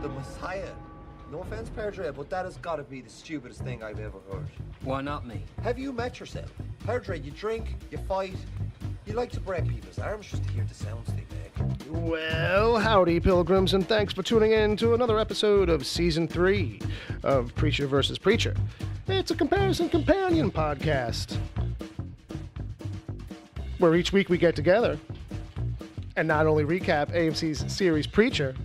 The Messiah. No offense, Perdre, but that has got to be the stupidest thing I've ever heard. Why not me? Have you met yourself? Perdre, you drink, you fight, you like to break people's arms just to hear the sounds they make. Well, howdy, pilgrims, and thanks for tuning in to another episode of Season 3 of Preacher vs. Preacher. It's a comparison companion podcast where each week we get together and not only recap AMC's series Preacher,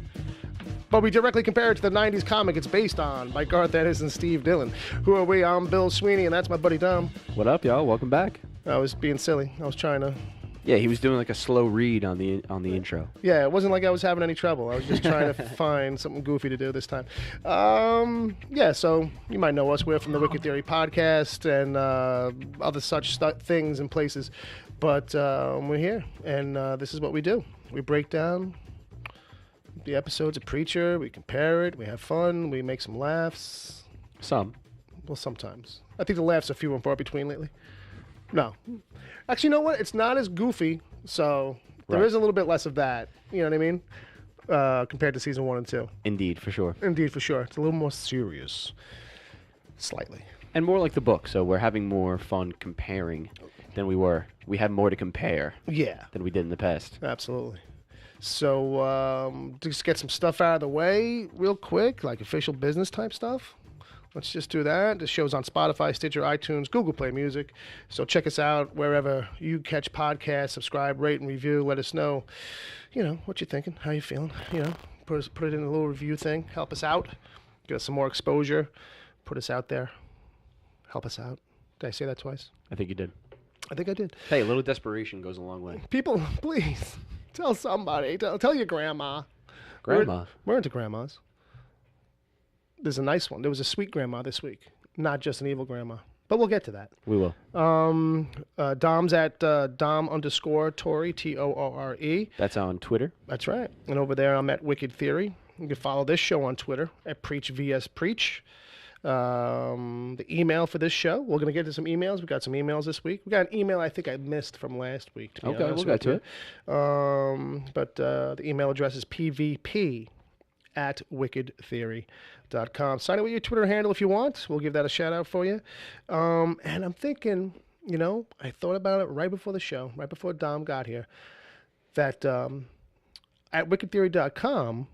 but we directly compare it to the 90s comic it's based on by Garth Ennis and Steve Dillon. Who are we? I'm Bill Sweeney, and that's my buddy Dom. What up, y'all? Welcome back. I was being silly. I was trying to... Yeah, he was doing like a slow read on the intro. Yeah, it wasn't like I was having any trouble. I was just trying to find something goofy to do this time. Yeah, so you might know us. We're from the Wicked Theory podcast and other such things and places. But we're here, and this is what we do. We break down the episodes of Preacher. We compare it. We have fun. We make some laughs. Some. Well, sometimes. I think the laughs are few and far between lately. No. Actually, you know what? It's not as goofy, so there is a little bit less of that. You know what I mean? Compared to season 1 and 2. Indeed, for sure. Indeed, for sure. It's a little more serious. Slightly. And more like the book, so we're having more fun comparing than we were. We have more to compare than we did in the past. Absolutely. So, just get some stuff out of the way real quick, like official business type stuff. Let's just do that. The show's on Spotify, Stitcher, iTunes, Google Play Music. So check us out wherever you catch podcasts. Subscribe, rate, and review. Let us know, what you're thinking, how you feeling. Put it in a little review thing. Help us out. Get us some more exposure. Put us out there. Help us out. Did I say that twice? I think you did. I think I did. Hey, a little desperation goes a long way. People, please, tell somebody. Tell your grandma. Grandma? We're into grandmas. There's a nice one. There was a sweet grandma this week, not just an evil grandma. But we'll get to that. We will. Dom's at Dom_Tory, Toore. That's on Twitter. That's right. And over there, I'm at Wicked Theory. You can follow this show on Twitter at PreachVSPreach. The email for this show, we're going to get to some emails. We got some emails this week. We got an email I think I missed from last week. To be Okay, honest we'll get to it. But the email address is pvp@wickedtheory.com. Sign up with your Twitter handle if you want. We'll give that a shout out for you. And I'm thinking, I thought about it right before the show, right before Dom got here, that at wickedtheory.com,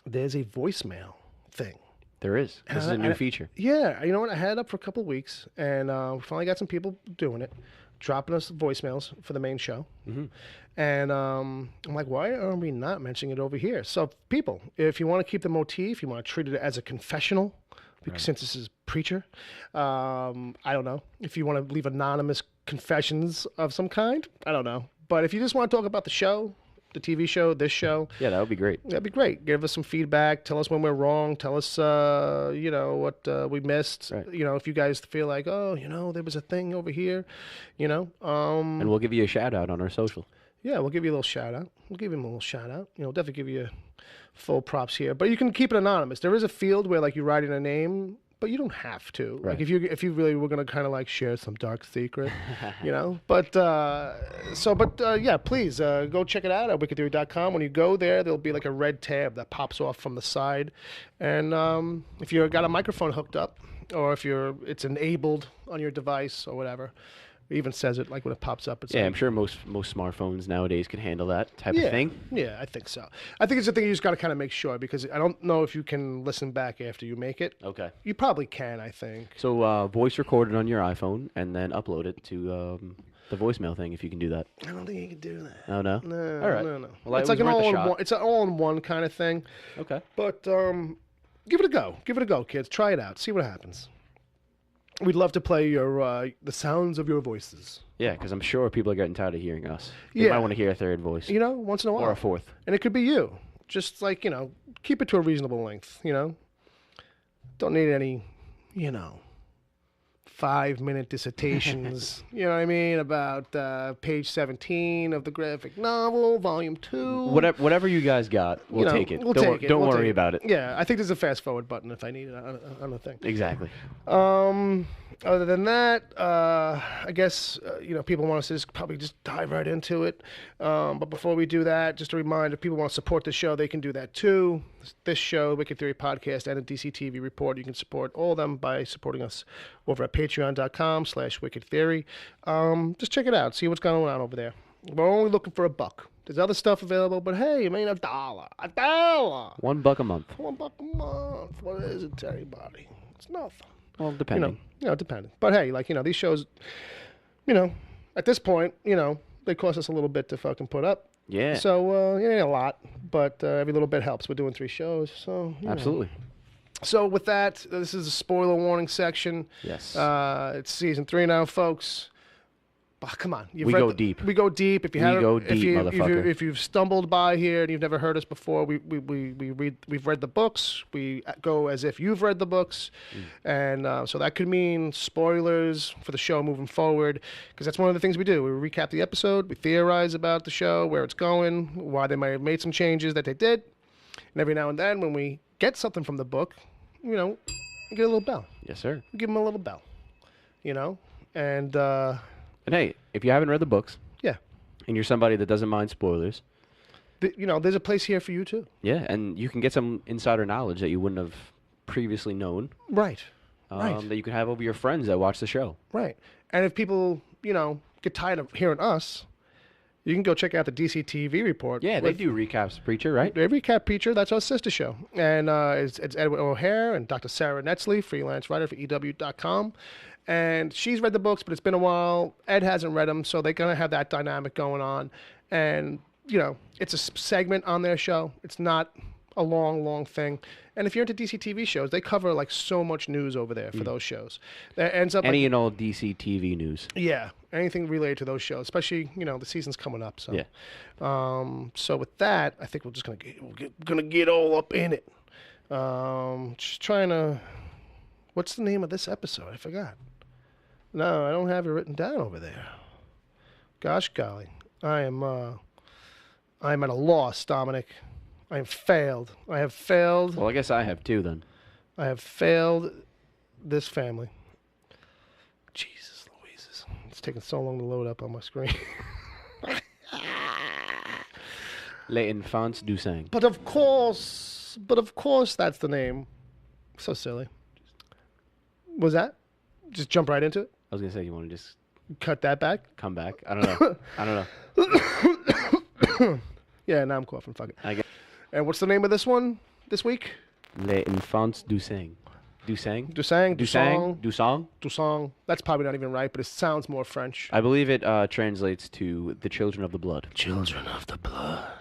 there's a voicemail thing. There is. This is a new feature. Yeah. You know what? I had it up for a couple of weeks, and we finally got some people doing it, dropping us voicemails for the main show. Mm-hmm. And I'm like, why are we not mentioning it over here? So, people, if you want to keep the motif, you want to treat it as a confessional, because since this is Preacher, I don't know. If you want to leave anonymous confessions of some kind, I don't know. But if you just want to talk about the show, the TV show, this show. Yeah, that would be great. That'd be great. Give us some feedback. Tell us when we're wrong. Tell us, what we missed. Right. If you guys feel like, there was a thing over here, And we'll give you a shout out on our social. Yeah, we'll give you a little shout out. We'll give him a little shout out. Definitely give you full props here. But you can keep it anonymous. There is a field where, you write in a name, but you don't have to. Right. Like, if you really were going to kind of, share some dark secret, But, yeah, please, go check it out at wickedtheory.com. When you go there, there'll be, a red tab that pops off from the side. And if you've got a microphone hooked up, or if it's enabled on your device or whatever, it even says it, when it pops up. It's I'm sure most smartphones nowadays can handle that type of thing. Yeah, I think so. I think it's a thing you just got to kind of make sure, because I don't know if you can listen back after you make it. Okay. You probably can, I think. So voice record it on your iPhone and then upload it to the voicemail thing, if you can do that. I don't think you can do that. Oh, no? No. All right. No. Well, it's like an all-in-one. It's an all-in-one kind of thing. Okay. But give it a go. Give it a go, kids. Try it out. See what happens. We'd love to play your the sounds of your voices. Yeah, because I'm sure people are getting tired of hearing us. They might want to hear a third voice. Once in a while. Or a fourth. And it could be you. Just keep it to a reasonable length, Don't need any, 5-minute dissertations, you know what I mean, about page 17 of the graphic novel, volume 2. Whatever you guys got, we'll take it. Don't worry about it. Yeah, I think there's a fast forward button if I need it on the thing. Exactly. Other than that, I guess, people want us to probably just dive right into it. But before we do that, just a reminder, if people want to support the show, they can do that too. This show, Wicked Theory Podcast, and the DCTV Report, you can support all of them by supporting us over at patreon.com/Wicked Theory. Just check it out. See what's going on over there. We're only looking for $1. There's other stuff available, but hey, I mean, $1. $1. $1 a month. $1 a month. What is it to anybody? It's nothing. Well, depending. Depending. But hey, these shows, at this point, they cost us a little bit to fucking put up. Yeah. So, it ain't a lot, but every little bit helps. We're doing 3 shows, so. Absolutely. So with that, this is a spoiler warning section. Yes. It's season 3 now, folks. Come on. We go deep. We go deep. If you motherfucker. If you've stumbled by here and you've never heard us before, we've read the books. We go as if you've read the books, and so that could mean spoilers for the show moving forward, because that's one of the things we do. We recap the episode, we theorize about the show, where it's going, why they might have made some changes that they did, and every now and then when we get something from the book, we get a little bell. Yes, sir. We give them a little bell, and. And hey, if you haven't read the books, yeah, and you're somebody that doesn't mind spoilers, there's a place here for you too. Yeah, and you can get some insider knowledge that you wouldn't have previously known. Right. Right. That you can have over your friends that watch the show. Right. And if people, get tired of hearing us, you can go check out the DCTV Report. Yeah, they do recaps, Preacher, right? They recap Preacher. That's our sister show. And it's Edward O'Hare and Dr. Sarah Netzley, freelance writer for EW.com. And she's read the books, but it's been a while. Ed hasn't read them, so they're going to have that dynamic going on. And, it's a segment on their show. It's not a long thing. And if you're into DC TV shows, they cover so much news over there for those shows. That ends up any and all DC TV news. Yeah, anything related to those shows, especially the season's coming up. So, yeah. So with that, I think we're just gonna get all up in it. Just trying to. What's the name of this episode? I forgot. No, I don't have it written down over there. Gosh golly, I am at a loss, Dominic. I have failed. Well, I guess I have too, then. I have failed this family. Jesus Louises. It's taking so long to load up on my screen. Les Enfants du Sang. But of course, that's the name. So silly. Was that? Just jump right into it? I was going to say, you want to just... Cut that back? Come back? I don't know. Yeah, now I'm coughing. Fuck it. I guess. And what's the name of this one this week? Les Enfants du Sang. Du Sang? Du Sang? Du Sang? Du Song? Du Song. That's probably not even right, but it sounds more French. I believe it translates to the Children of the Blood. Children of the Blood.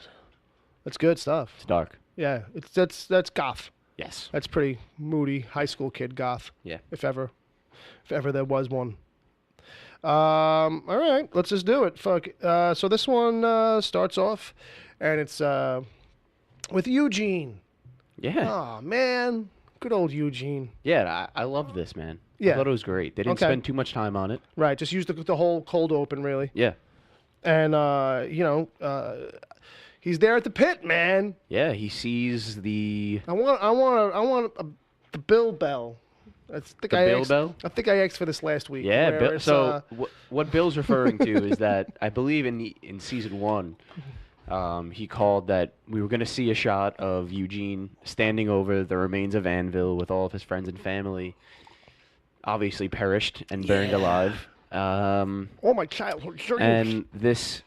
That's good stuff. It's dark. Yeah, that's goth. Yes. That's pretty moody high school kid goth. Yeah. If ever there was one. All right, let's just do it. Fuck. So this one starts off, and it's with Eugene. Yeah. Oh man, good old Eugene. Yeah, I love this, man. Yeah. I thought it was great. They didn't spend too much time on it. Right, just use the whole cold open, really. Yeah. And he's there at the pit, man. Yeah, he sees the. I want the Bill Bell. I think I asked for this last week. Yeah, so what Bill's referring to is that I believe in season 1, he called that we were going to see a shot of Eugene standing over the remains of Anvil with all of his friends and family, obviously perished and burned alive. All my childhood dreams. And this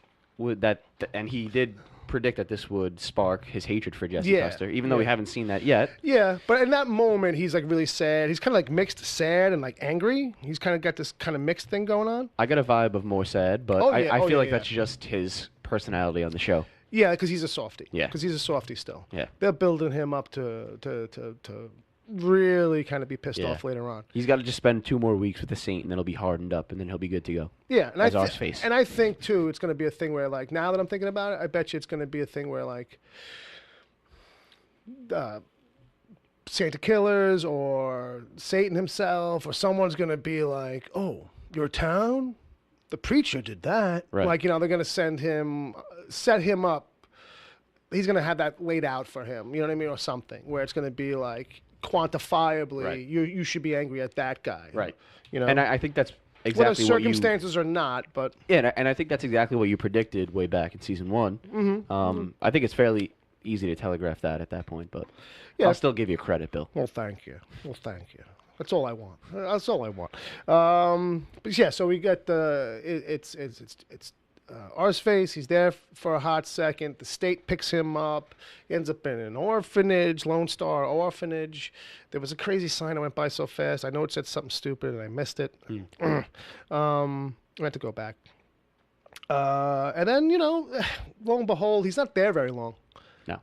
and he did predict that this would spark his hatred for Jesse Custer, even though we haven't seen that yet. Yeah, but in that moment, he's really sad. He's kind of mixed sad and angry. He's kind of got this kind of mixed thing going on. I got a vibe of more sad, but I feel like that's just his personality on the show. Yeah, because he's a softie. Yeah. Because he's a softie still. Yeah. They're building him up to really kind of be pissed off later on. He's got to just spend 2 more weeks with the Saint, and then he'll be hardened up, and then he'll be good to go. Yeah, and I think too, it's going to be a thing where now that I'm thinking about it, I bet you it's going to be a thing where Santa Killers or Satan himself or someone's going to be like, "Oh, your town? The preacher did that." Right. They're going to set him up. He's going to have that laid out for him. You know what I mean, or something where it's going to be quantifiably, Right. you should be angry at that guy. Right. You know, And I think that's whether exactly what you. circumstances or not, but Yeah, and I think that's exactly what you predicted way back in season 1. I think it's fairly easy to telegraph that at that point, but Yeah. I'll still give you credit, Bill. well, thank you. That's all I want. That's all I want. But yeah, so we got it's Arseface. He's there for a hot second. The state picks him up. He ends up in an orphanage, Lone Star Orphanage. There was a crazy sign that went by so fast. I know it said something stupid and I missed it. I had to go back. And then, lo and behold, he's not there very long.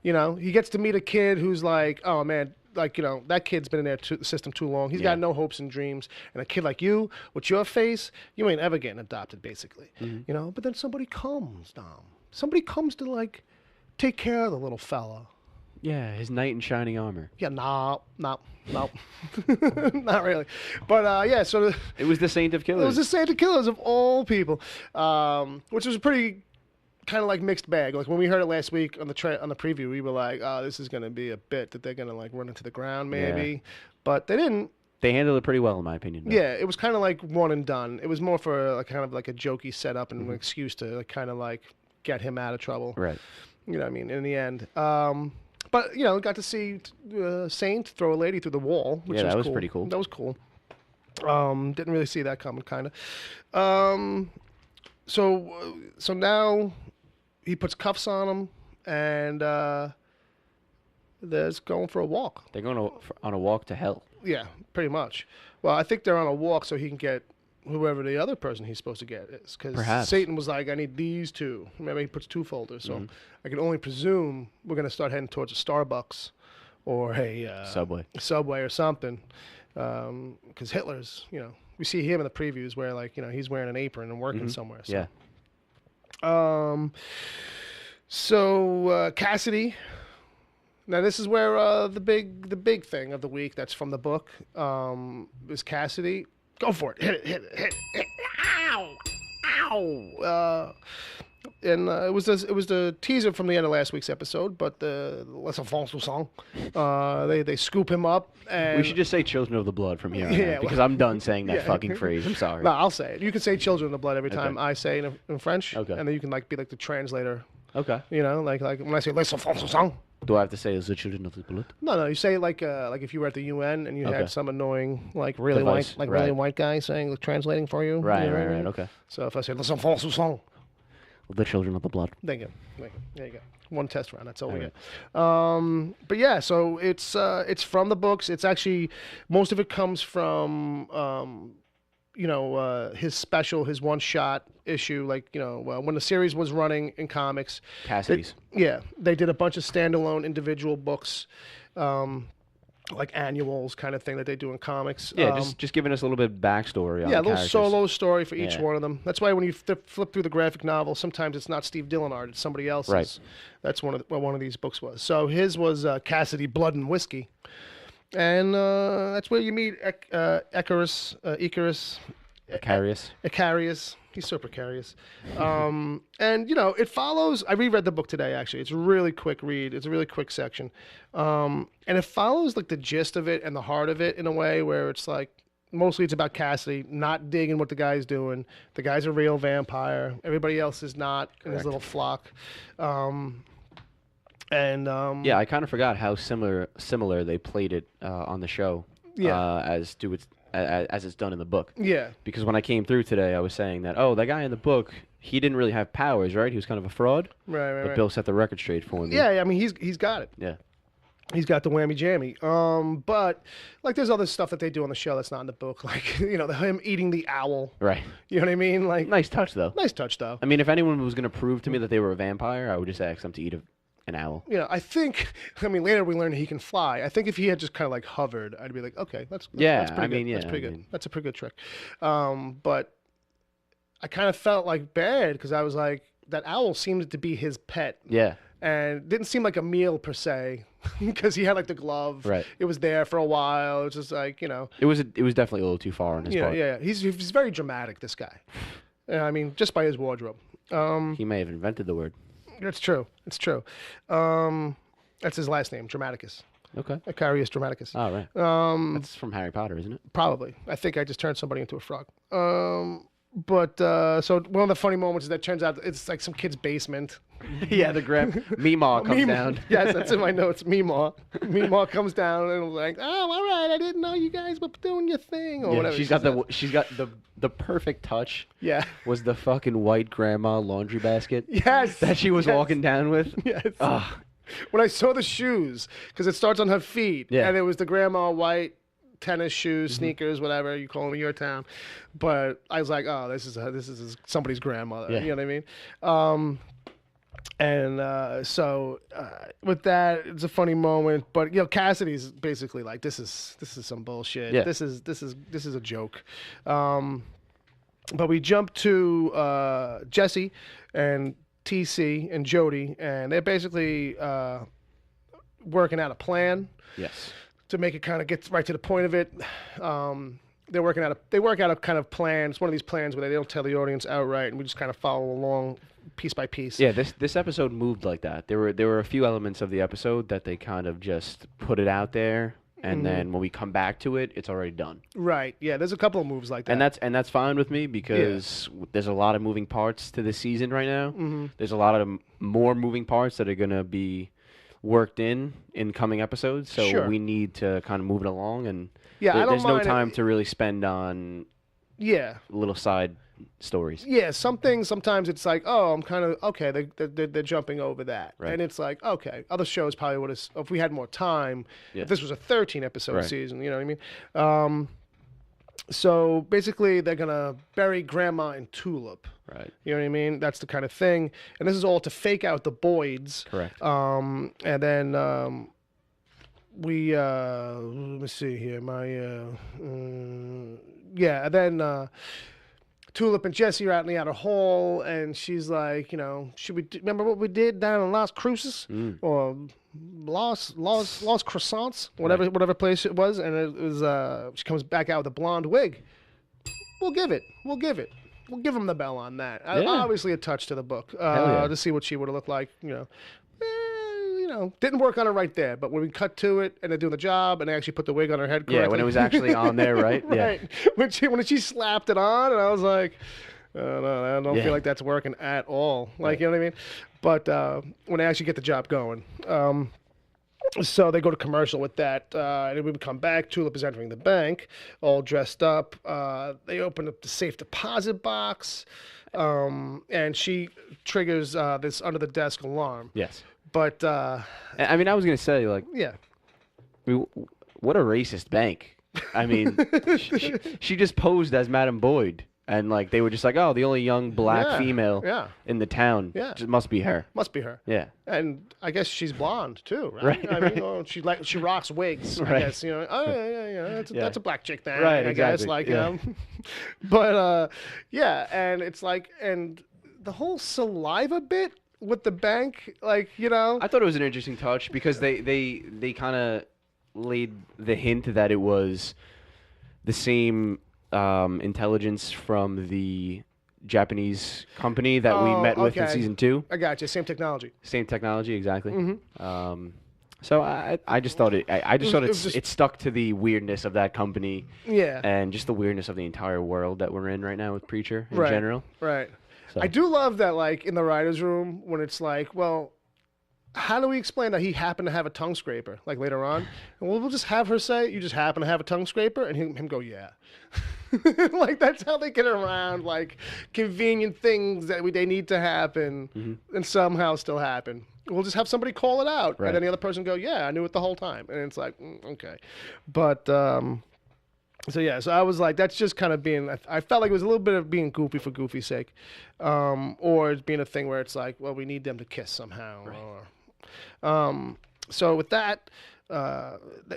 No. He gets to meet a kid who's like, oh man, that kid's been in the system too long. He's got no hopes and dreams. And a kid like you, with your face, you ain't ever getting adopted, basically. But then somebody comes, Dom. Somebody comes to, like, take care of the little fella. Yeah, his knight in shining armor. Yeah, no. Not really. But, yeah, so... It was the Saint of Killers. It was the Saint of Killers of all people, which was a pretty... kind of like mixed bag. Like when we heard it last week on the preview, we were like, "Oh, this is going to be a bit that they're going to like run into the ground, maybe." Yeah. But they didn't. They handled it pretty well, in my opinion. Bill. Yeah, it was kind of like one and done. It was more for like kind of like a jokey setup and an excuse to like, kind of like get him out of trouble. Right. You know what I mean? In the end. But got to see Saint throw a lady through the wall, which that was cool. pretty cool. That was cool. Didn't really see that coming, kind of. So now. He puts cuffs on him, and they're going for a walk. They're going on a walk to hell. Yeah, pretty much. Well, I think they're on a walk so he can get whoever the other person he's supposed to get is. Because Satan was like, I need these two. Remember, he puts 2 folders. So I can only presume we're going to start heading towards a Starbucks or a Subway or something. Because Hitler's, we see him in the previews where, like, he's wearing an apron and working somewhere. So. Yeah. So Cassidy. Now this is where the big thing of the week that's from the book is Cassidy. Go for it. Hit it. Ow. And it was the teaser from the end of last week's episode, but the Les Enfants song, they scoop him up, and we should just say "Children of the Blood" from here on out, because I'm done saying that fucking phrase. I'm sorry. No, I'll say it. You can say "Children of the Blood" every time I say it in French, Okay. and then you can like be like the translator. Okay. Like when I say Les Enfants song. Do I have to say "The Children of the Blood"? No. You say it like if you were at the UN and you had some annoying really Device. really white guy translating for you. Right. You know what I mean? Okay. So if I say Les Enfants song. The Children of the Blood. There you go. One test round. That's all we get. But yeah, so it's from the books. It's actually most of it comes from his special, his one shot issue. Like when the series was running in comics. Cassidy's. They did a bunch of standalone individual books. Like annuals kind of thing that they do in comics. Yeah, just giving us a little bit of backstory on a little characters. solo story for each one of them. That's why when you flip through the graphic novel, sometimes it's not Steve Dillon art, it's somebody else's. Right. That's what one of these books was. So his was Cassidy Blood and Whiskey. And that's where you meet Icarus. Icarius. He's so precarious. And, it follows... I reread the book today, actually. It's a really quick read. It's a really quick section. And it follows, like, the gist of it and the heart of it in a way where it's, like... Mostly it's about Cassidy not digging what the guy's doing. The guy's a real vampire. Everybody else is not in his little flock. I kind of forgot how similar they played it on the show as it's done in the book. Yeah. Because when I came through today, I was saying that, that guy in the book, he didn't really have powers, right? He was kind of a fraud. Right. But Bill set the record straight for me. Yeah, I mean, he's got it. Yeah. He's got the whammy jammy. But, like, there's other stuff that they do on the show that's not in the book. Like, him eating the owl. Right. You know what I mean? Like, nice touch, though. I mean, if anyone was going to prove to me that they were a vampire, I would just ask them to eat an owl. I think, later we learned he can fly. I think if he had just kind of like hovered, I'd be like, okay, that's pretty good. That's pretty good. That's a pretty good trick. But I kind of felt like bad because I was like, that owl seemed to be his pet. Yeah. And didn't seem like a meal per se because he had like the glove. Right. It was there for a while. It was just like, It was definitely a little too far on his part. Yeah. He's very dramatic, this guy. I mean, just by his wardrobe. He may have invented the word. It's true. That's his last name, Dramaticus. Okay. Icarius Dramaticus. Oh, right. That's from Harry Potter, isn't it? Probably. I think I just turned somebody into a frog. But so one of the funny moments is that turns out it's like some kid's basement. Yeah, the Meemaw comes down. Yes, that's in my notes. Meemaw. Meemaw comes down and like, oh, all right, I didn't know you guys were doing your thing or whatever. She's got the perfect touch. Yeah. Was the fucking white grandma laundry basket? Yes. That she was walking down with. Yes. Ugh. When I saw the shoes, because it starts on her feet, Yeah. and it was the grandma white tennis shoes, sneakers, whatever you call them in your town. But I was like, oh, this is somebody's grandmother. Yeah. You know what I mean? So with that, it's a funny moment. But Cassidy's basically like, this is some bullshit. Yeah. This is a joke. But we jump to Jesse and TC and Jody, and they're basically working out a plan. Yes. To make it kind of get right to the point of it. They work out a kind of plan. It's one of these plans where they don't tell the audience outright, and we just kind of follow along piece by piece. Yeah, this episode moved like that. There were a few elements of the episode that they kind of just put it out there, and then when we come back to it, it's already done. Right. Yeah. There's a couple of moves like that. And that's fine with me because there's a lot of moving parts to this season right now. Mm-hmm. There's a lot of more moving parts that are gonna be worked in coming episodes, so we need to kind of move it along, and there's no time to really spend on little side stories. Yeah, some things sometimes it's like, oh, I'm kind of okay. They're jumping over that, right. And it's like, okay, other shows probably would have, if we had more time. If this was a 13 episode season, you know what I mean? So basically, they're gonna bury Grandma in Tulip. Right. You know what I mean? That's the kind of thing, and this is all to fake out the Boyds. Correct. And then we let me see here. And then Tulip and Jesse are out in the outer hall, and she's like, should we remember what we did down in Las Cruces or Los Croissants, whatever place it was, and it was she comes back out with a blonde wig. We'll give him the bell on that. Obviously a touch to the book to see what she would have looked like. Didn't work on it right there, but when we cut to it and they're doing the job and they actually put the wig on her head correctly. Yeah, when it was actually on there, right? Right. Yeah. When she slapped it on, and I was like, no, I don't feel like that's working at all. Like, you know what I mean? But when they actually get the job going. So they go to commercial with that, and when we come back, Tulip is entering the bank, all dressed up. They open up the safe deposit box, and she triggers this under-the-desk alarm. Yes. But I mean, I was gonna say, like, what a racist bank. I mean, she just posed as Madam Boyd, and like they were just like, oh, the only young black female in the town. Yeah, just must be her. Must be her. Yeah, and I guess she's blonde too, right? I mean, she rocks wigs. I guess that's a black chick thing, right? I guess, like but and it's like, and the whole saliva bit with the bank, like, I thought it was an interesting touch because they kind of laid the hint that it was the same intelligence from the Japanese company that we met with in season 2. I got you. Same technology. Same technology, exactly. Mm-hmm. So I just thought it stuck to the weirdness of that company. Yeah. And just the weirdness of the entire world that we're in right now with Preacher in general. Right. So. I do love that, like, in the writer's room, when it's like, well, how do we explain that he happened to have a tongue scraper, like, later on? And we'll just have her say, you just happen to have a tongue scraper? And him go, yeah. Like, that's how they get around, like, convenient things that they need to happen and somehow still happen. We'll just have somebody call it out. Right. And then the other person go, yeah, I knew it the whole time. And it's like, okay. But, so I was like, that's just kind of being, I felt like it was a little bit of being goofy for goofy's sake. Or it's being a thing where it's like, well, we need them to kiss somehow. Right. So with that,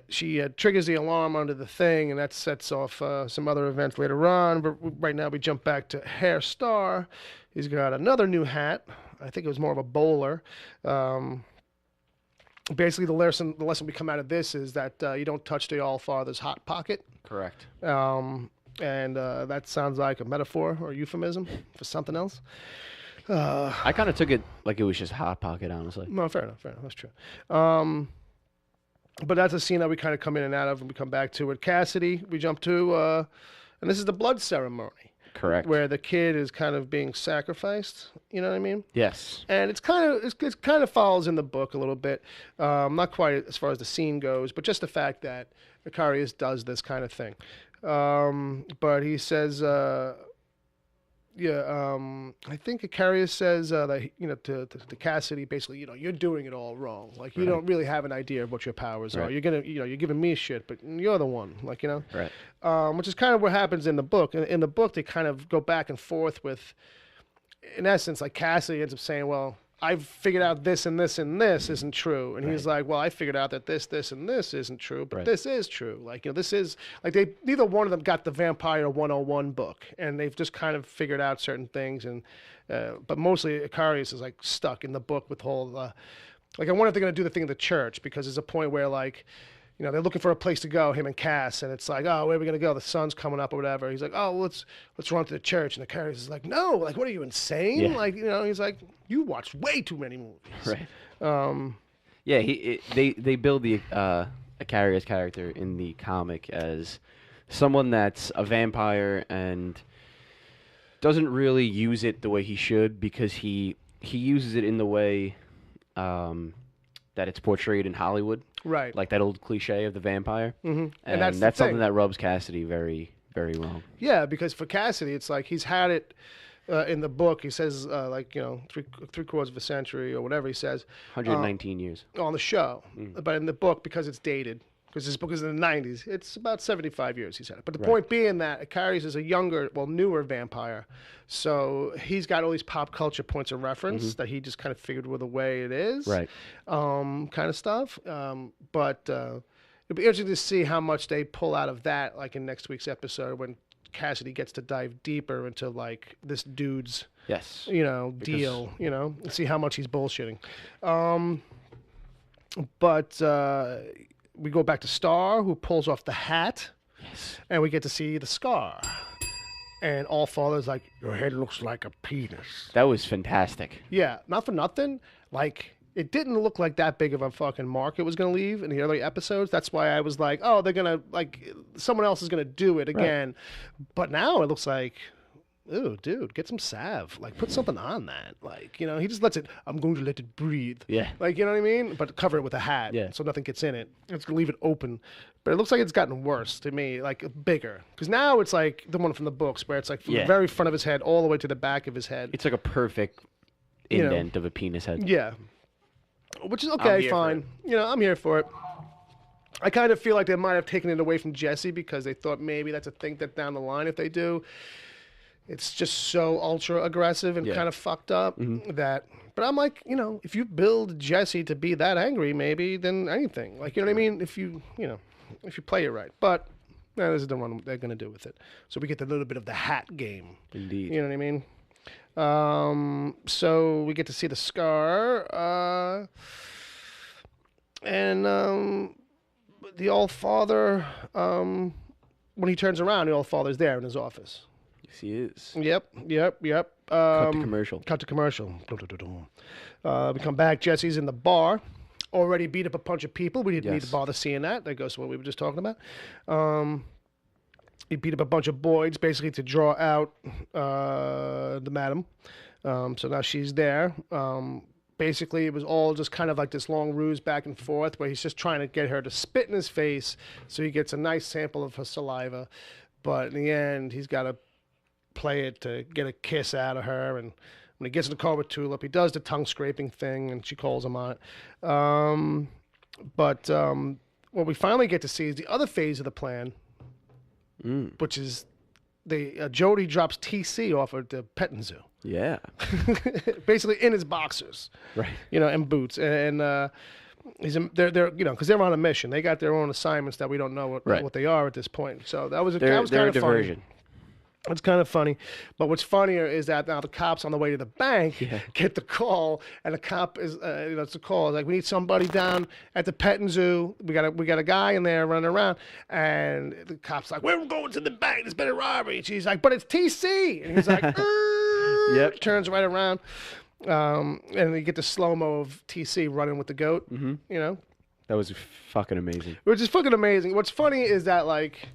she triggers the alarm under the thing, and that sets off some other events later on. But right now we jump back to Hair Star. He's got another new hat. I think it was more of a bowler. Basically, the lesson we come out of this is that you don't touch the All-Father's hot pocket. Correct. And that sounds like a metaphor or a euphemism for something else. I kind of took it like it was just Hot Pocket, honestly. No, fair enough. That's true. But that's a scene that we kind of come in and out of, and we come back to it. Cassidy, we jump to, and this is the blood ceremony. Correct. Where the kid is kind of being sacrificed. You know what I mean? Yes. And it's kind of follows in the book a little bit. Not quite as far as the scene goes, but just the fact that Icarius does this kind of thing. But he says, I think Icarius says that to Cassidy, basically, you're doing it all wrong. Like you don't really have an idea of what your powers are. You're you're giving me shit, but you're the one. Like Right. which is kind of what happens in the book. In the book, they kind of go back and forth with, in essence, like Cassidy ends up saying, well, I've figured out this and this and this isn't true. And he's like, well, I figured out that this and this isn't true, but this is true. Like, this is, like, neither one of them got the Vampire 101 book, and they've just kind of figured out certain things. And, but mostly Icarius is, like, stuck in the book with whole, like, I wonder if they're going to do the thing in the church, because there's a point where, like, they're looking for a place to go, him and Cass, and it's like, oh, where are we going to go? The sun's coming up or whatever. He's like, oh, let's run to the church. And Icarius is like, no, like, what are you, insane? Yeah. Like, he's like, you watch way too many movies. Right. They build the Icarius character in the comic as someone that's a vampire and doesn't really use it the way he should, because he uses it in the way that it's portrayed in Hollywood. Right. Like that old cliche of the vampire. Mm-hmm. And that's something that rubs Cassidy very, very wrong. Yeah, because for Cassidy, it's like he's had it in the book. He says, three quarters of a century or whatever he says. 119 years. On the show. But in the book, because it's dated, because this book is in the 90s, it's about 75 years, he said it. But the point being that Icarius is a newer vampire. So he's got all these pop culture points of reference that he just kind of figured were the way it is. Right. Kind of stuff. But it'll be interesting to see how much they pull out of that, like in next week's episode, when Cassidy gets to dive deeper into, like, this dude's, deal, and see how much he's bullshitting. But we go back to Star, who pulls off the hat, and we get to see the scar. And Allfather's like, your head looks like a penis. That was fantastic. Yeah, not for nothing. Like, it didn't look like that big of a fucking mark it was going to leave in the early episodes. That's why I was like, oh, they're going to, like, someone else is going to do it again. Right. But now it looks like, ooh, dude, get some salve. Like, put something on that. Like, he just lets it, I'm going to let it breathe. Yeah. Like, you know what I mean? But cover it with a hat so nothing gets in it. It's going to leave it open. But it looks like it's gotten worse to me, like bigger. Because now it's like the one from the books, where it's like from the very front of his head all the way to the back of his head. It's like a perfect indent of a penis head. Yeah. Which is okay, fine. I'm here for it. I kind of feel like they might have taken it away from Jesse, because they thought maybe that's a thing that down the line, if they do, it's just so ultra aggressive and kind of fucked up that. But I'm like, if you build Jesse to be that angry, maybe, then anything. Like, you know what I mean? If you play it right. But this is the one they're going to do with it. So we get a little bit of the hat game. Indeed. You know what I mean? So we get to see the scar. And the Allfather, when he turns around, the Allfather's there in his office. Yes, he is. Yep. Cut to commercial. We come back. Jesse's in the bar. Already beat up a bunch of people. We didn't need to bother seeing that. That goes to what we were just talking about. He beat up a bunch of boys, basically to draw out the madam. So now she's there. Basically, it was all just kind of like this long ruse back and forth, where he's just trying to get her to spit in his face so he gets a nice sample of her saliva. But in the end, he's got to play it to get a kiss out of her. And when he gets in the car with Tulip, he does the tongue scraping thing, and she calls him on it. But what we finally get to see is the other phase of the plan, which is Jody drops TC off at the petting zoo. Yeah. Basically in his boxers. Right. And boots. And they're because they're on a mission. They got their own assignments that we don't know what they are at this point. So that was kind of diversion. Funny. It's kind of funny. But what's funnier is that now the cops on the way to the bank get the call, and the cop is it's a call. It's like, we need somebody down at the petting zoo. We got a guy in there running around, and the cop's like, we're going to the bank. There's been a robbery. And she's like, but it's TC. And he's like, Yep. Turns right around. And you get the slow-mo of TC running with the goat, That was fucking amazing. Which is fucking amazing. What's funny is that like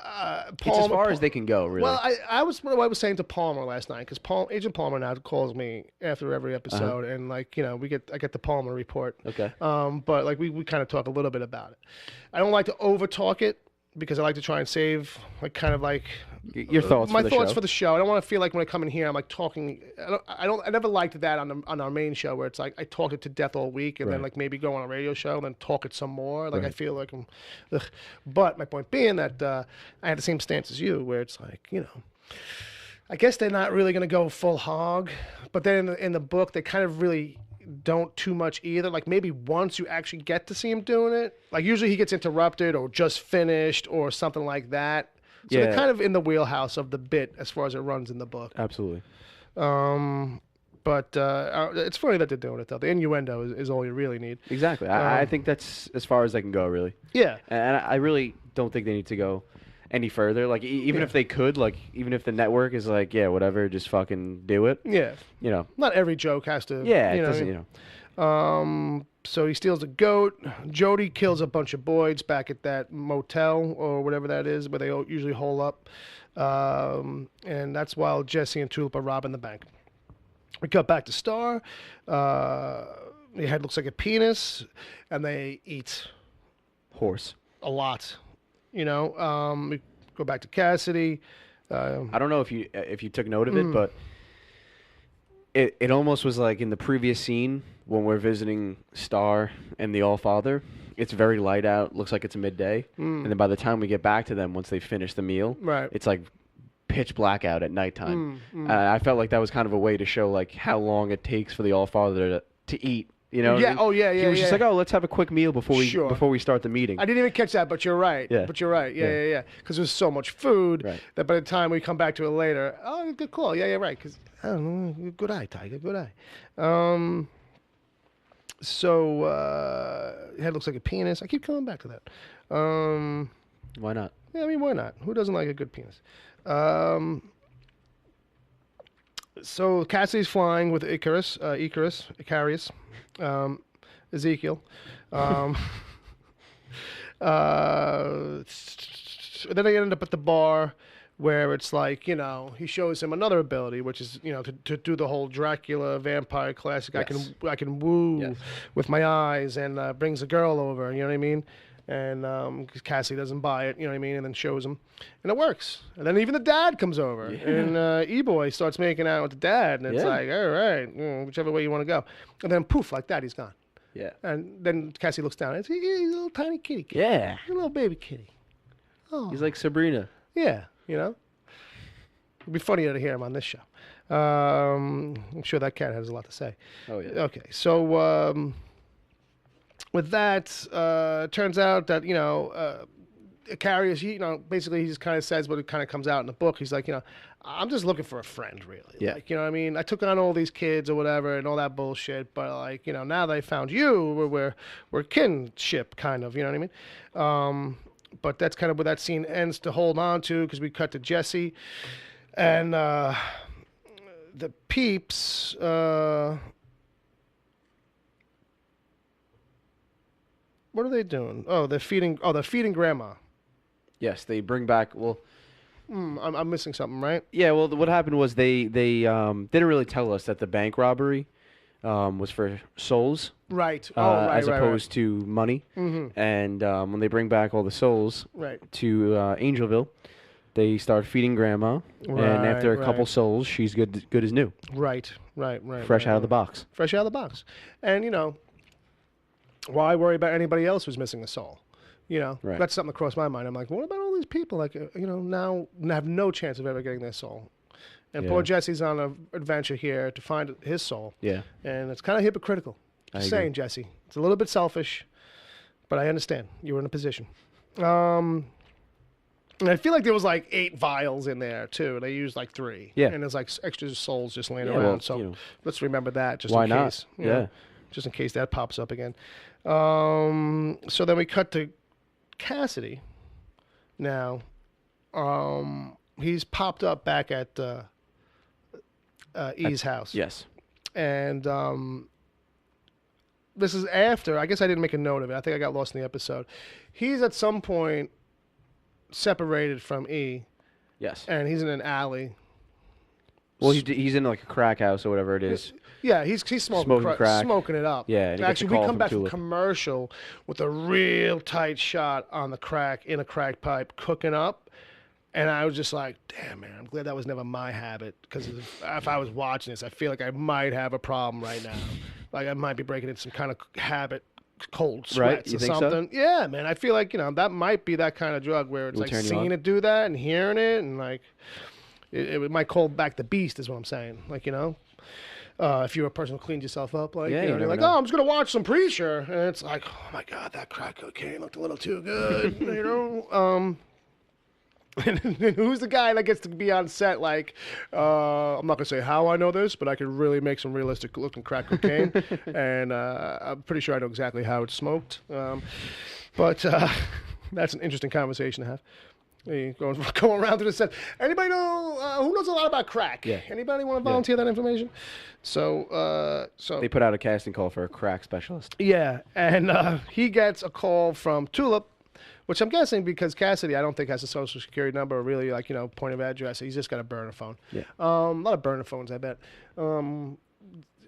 It's as far as they can go, really. Well, I was saying to Palmer last night because Agent Palmer now calls me after every episode, and like I get the Palmer report. Okay. But like we kind of talk a little bit about it. I don't like to over talk it because I like to try and save like kind of like your thoughts. My for the thoughts show. for the show. I don't want to feel like when I come in here I'm like talking. I never liked that on our main show where it's like I talk it to death all week and then like maybe go on a radio show and then talk it some more. Like I feel like I'm. Ugh. But my point being that I had the same stance as you where it's like I guess they're not really going to go full hog, but then in the book they kind of really don't too much either. Like maybe once you actually get to see him doing it, like usually he gets interrupted or just finished or something like that. So they're kind of in the wheelhouse of the bit as far as it runs in the book. Absolutely. But it's funny that they're doing it though. The innuendo is all you really need. Exactly. I think that's as far as they can go, really. Yeah. And I really don't think they need to go any further. Like even if they could, like even if the network is like, yeah, whatever, just fucking do it. Yeah. Not every joke has to. Yeah. It doesn't. So he steals a goat. Jody kills a bunch of Boyds back at that motel or whatever that is where they usually hole up. And that's while Jesse and Tulip are robbing the bank. We cut back to Star. The head looks like a penis, and they eat Horse. a lot. We go back to Cassidy. I don't know if you took note of it, but it almost was like in the previous scene when we're visiting Star and the All-Father. It's very light out. Looks like it's midday, and then by the time we get back to them, once they finish the meal, it's like pitch black out at nighttime. I felt like that was kind of a way to show like how long it takes for the All-Father to eat. You know? Yeah. Oh, yeah. He was just like, oh, let's have a quick meal before we start the meeting. I didn't even catch that, but you're right. Yeah. But you're right. Yeah. Because there's so much food that by the time we come back to it later, oh, good call. Yeah, right. Because I don't know, good eye, Tiger, good eye. Head looks like a penis. I keep coming back to that. Why not? Yeah, I mean, why not? Who doesn't like a good penis? So Cassidy's flying with Icarus, Ezekiel. Then they ended up at the bar where it's like, he shows him another ability, which is, to do the whole Dracula vampire classic. Yes. I can woo with my eyes and brings a girl over, you know what I mean? And Cassie doesn't buy it, you know what I mean? And then shows him. And it works. And then even the dad comes over. Yeah. And E-Boy starts making out with the dad. And it's like, all right, whichever way you want to go. And then poof, like that, he's gone. Yeah. And then Cassie looks down. And he's a little tiny kitty. Yeah. A little baby kitty. Oh. He's like Sabrina. Yeah, It'd be funnier to hear him on this show. I'm sure that cat has a lot to say. Oh, yeah. Okay, so with that, turns out that, Carius, basically he just kind of says what it kind of comes out in the book. He's like, I'm just looking for a friend, really. Yeah. Like, I mean? I took on all these kids or whatever and all that bullshit, but, like, now that I found you, we're kinship, kind of, you know what I mean? But that's kind of where that scene ends to hold on to because we cut to Jesse and the peeps. What are they doing? Oh, they're feeding Grandma. Yes, they bring back. Well, I'm missing something, right? Yeah. Well, what happened was they didn't really tell us that the bank robbery was for souls. Right. As opposed to money. Mm-hmm. And when they bring back all the souls to Angelville, they start feeding Grandma. And after a couple souls, she's good as new. Right. Fresh out of the box. Fresh out of the box. And, why worry about anybody else who's missing a soul? That's something that crossed my mind. I'm like, what about all these people? Like, now have no chance of ever getting their soul. And poor Jesse's on an adventure here to find his soul. Yeah. And it's kind of hypocritical. Just saying, Jesse. It's a little bit selfish, but I understand. You were in a position. And I feel like there was like 8 vials in there, too. They used like 3. Yeah. And there's like extra souls just laying around. So let's remember that just in case. Why not? Just in case that pops up again. So then we cut to Cassidy. Now, he's popped up back at E's house. Yes. And this is after. I guess I didn't make a note of it. I think I got lost in the episode. He's at some point separated from E, Yes. and he's in an alley. Well, he's in like a crack house or whatever it is. Yeah, he's smoking crack. smoking it up. Yeah, and he gets a actually, we call come from back from Tulip. commercial with a real tight shot on the crack in a crack pipe cooking up, and I was just like, "Damn, man, I'm glad that was never my habit." Because if I was watching this, I feel like I might have a problem right now. Like I might be breaking into some kind of habit, cold sweats You or think so? something. Yeah, man, I feel like that might be that kind of drug where it's It'll like turn you seeing on? it do that and hearing it, and like it might call back the beast, is what I'm saying. Like if you're a person who cleans yourself up, like, Yeah, you you're never like, know. oh, I'm just going to watch some Preacher. And it's like, oh my God, that crack cocaine looked a little too good, and who's the guy that gets to be on set like, I'm not going to say how I know this, but I could really make some realistic looking crack cocaine. And I'm pretty sure I know exactly how it's smoked. But that's an interesting conversation to have. Going around to the set. Anybody know who knows a lot about crack? Yeah. Anybody want to volunteer that information? So They put out a casting call for a crack specialist. yeah, and he gets a call from Tulip, which I'm guessing because Cassidy I don't think has a social security number or really like point of address. He's just got a burner phone. Yeah. A lot of burner phones, I bet.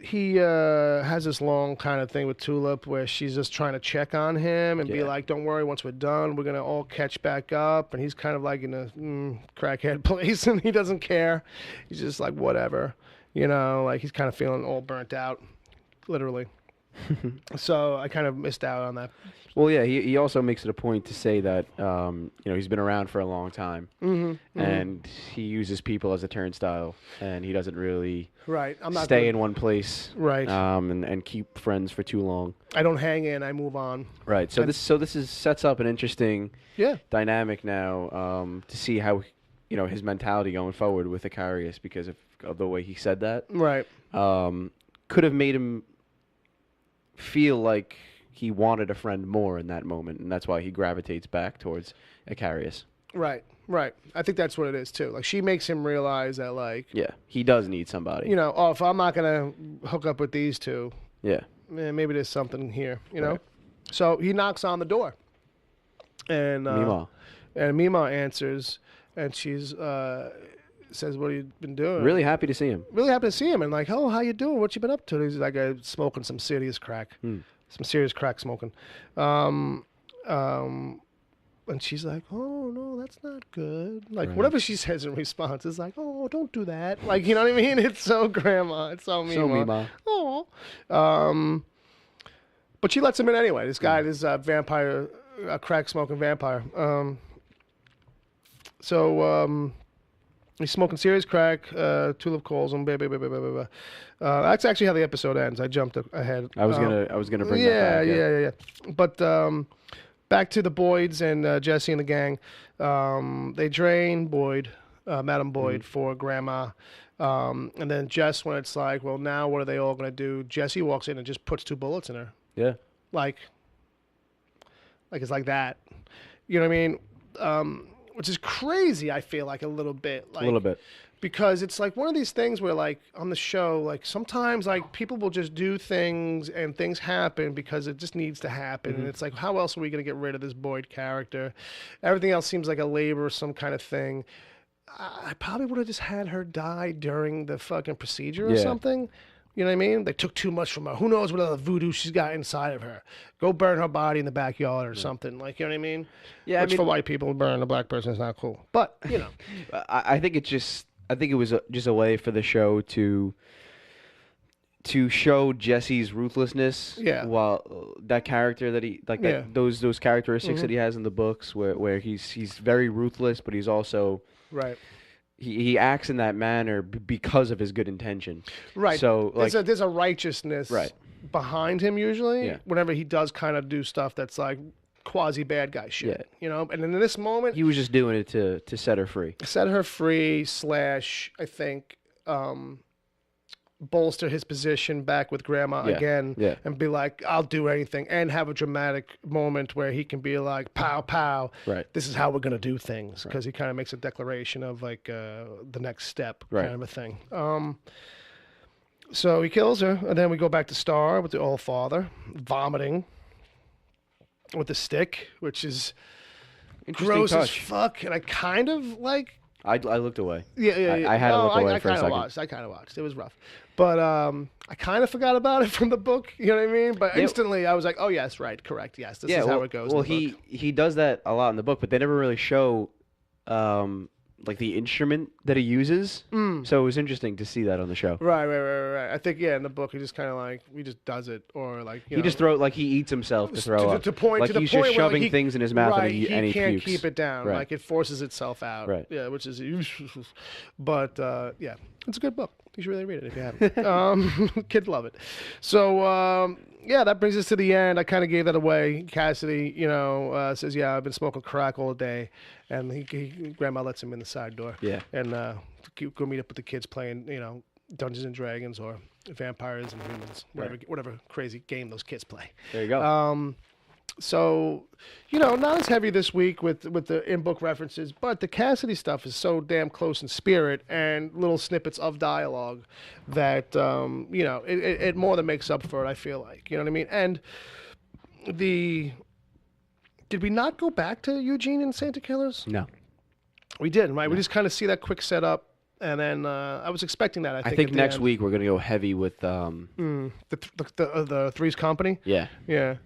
He has this long kind of thing with Tulip where she's just trying to check on him and be Yeah. like, don't worry, once we're done, we're going to all catch back up. And he's kind of like in a crackhead place and he doesn't care. He's just like, whatever. Like he's kind of feeling all burnt out, literally. So I kind of missed out on that. Well, yeah, he also makes it a point to say that he's been around for a long time, and he uses people as a turnstile, and he doesn't really Right. I'm not stay good. in one place, Right. and keep friends for too long. I don't hang in. I move on. Right. So this sets up an interesting Yeah. dynamic now to see how his mentality going forward with Icarius because of the way he said that. Right. Could have made him feel like he wanted a friend more in that moment, and that's why he gravitates back towards Icarius. Right. Right. I think that's what it is too. Like she makes him realize that like, Yeah, he does need somebody. if I'm not going to hook up with these two, Yeah. maybe there's something here, Right. So he knocks on the door. And Mima. and Mima answers and she's says, "What have you been doing?" Really happy to see him. Really happy to see him and like, "Oh, how you doing? What you been up to?" He's like, "Smoking some serious crack." Some serious crack smoking. And she's like, "Oh, no, that's not good." Like, Right. whatever she says in response is like, "Oh, don't do that." Like, you know what I mean? It's so grandma. It's so Mima. So Mima. Oh. But she lets him in anyway. This guy, this vampire, a crack-smoking vampire. He's smoking serious crack. Tulip calls him. That's actually how the episode ends. I jumped ahead. I was gonna bring that back. Yeah. But back to the Boyds and Jesse and the gang. They drain Boyd, Madam Boyd, for Grandma. And then Jess, when it's like, well, now what are they all going to do? Jesse walks in and just puts 2 bullets in her. Yeah. Like it's like that. You know what I mean? Which is crazy, I feel like, a little bit. Like, A little bit. Because it's like one of these things where, like, on the show, like, sometimes, like, people will just do things and things happen because it just needs to happen. And it's like, how else are we going to get rid of this Boyd character? Everything else seems like a labor or some kind of thing. I probably would have just had her die during the fucking procedure or Yeah. something. You know what I mean? They took too much from her. Who knows what other voodoo she's got inside of her? Go burn her body in the backyard or something. Like, you know what I mean? Yeah, Which for white people, burn a black person is not cool. But, I think it was just a way for the show to show Jesse's ruthlessness. Yeah. While that character that he those characteristics that he has in the books, where he's very ruthless, but he's also right. he acts in that manner because of his good intention. Right. So like there's a righteousness Right. behind him usually. Yeah. Whenever he does kind of do stuff that's like quasi bad guy shit. And in this moment, he was just doing it to set her free. set her free / I think bolster his position back with Grandma Yeah, again yeah. and be like, I'll do anything, and have a dramatic moment where he can be like, pow, pow, Right. this is how we're going to do things, because he kind of makes a declaration of like the next step Right. kind of a thing. So he kills her, and then we go back to Star with the All Father vomiting with the stick, which is Interesting gross as touch. fuck. And I kind of like. I looked away. Yeah. I had to look away for a second. I kind of watched. It was rough, but I kind of forgot about it from the book. You know what I mean? But instantly, I was like, "Oh yes, right, correct, yes, this is how it goes." Well, in the book. he does that a lot in the book, but they never really show like the instrument that he uses. So it was interesting to see that on the show. Right. I think in the book he just kind of like he just does it, or like He just he eats himself to throw up. to point like to the he's point just where, shoving things in his mouth right, and he can't pukes. keep it down. Right. Like it forces itself out. Right. Yeah, which is, but yeah, it's a good book. You should really read it if you haven't. Kids love it. So yeah, that brings us to the end. I kind of gave that away. Cassidy, says, "Yeah, I've been smoking crack all day," and Grandma lets him in the side door. Yeah. And go meet up with the kids playing, Dungeons and Dragons or Vampires and Humans, whatever crazy game those kids play. There you go. So, not as heavy this week with the in-book references, but the Cassidy stuff is so damn close in spirit and little snippets of dialogue that, it more than makes up for it, I feel like. You know what I mean? And did we not go back to Eugene and Santa Killers? No. We didn't, right? No. We just kind of see that quick setup. And then I was expecting that, I think next week we're going to go heavy with... the Three's Company? Yeah. Yeah.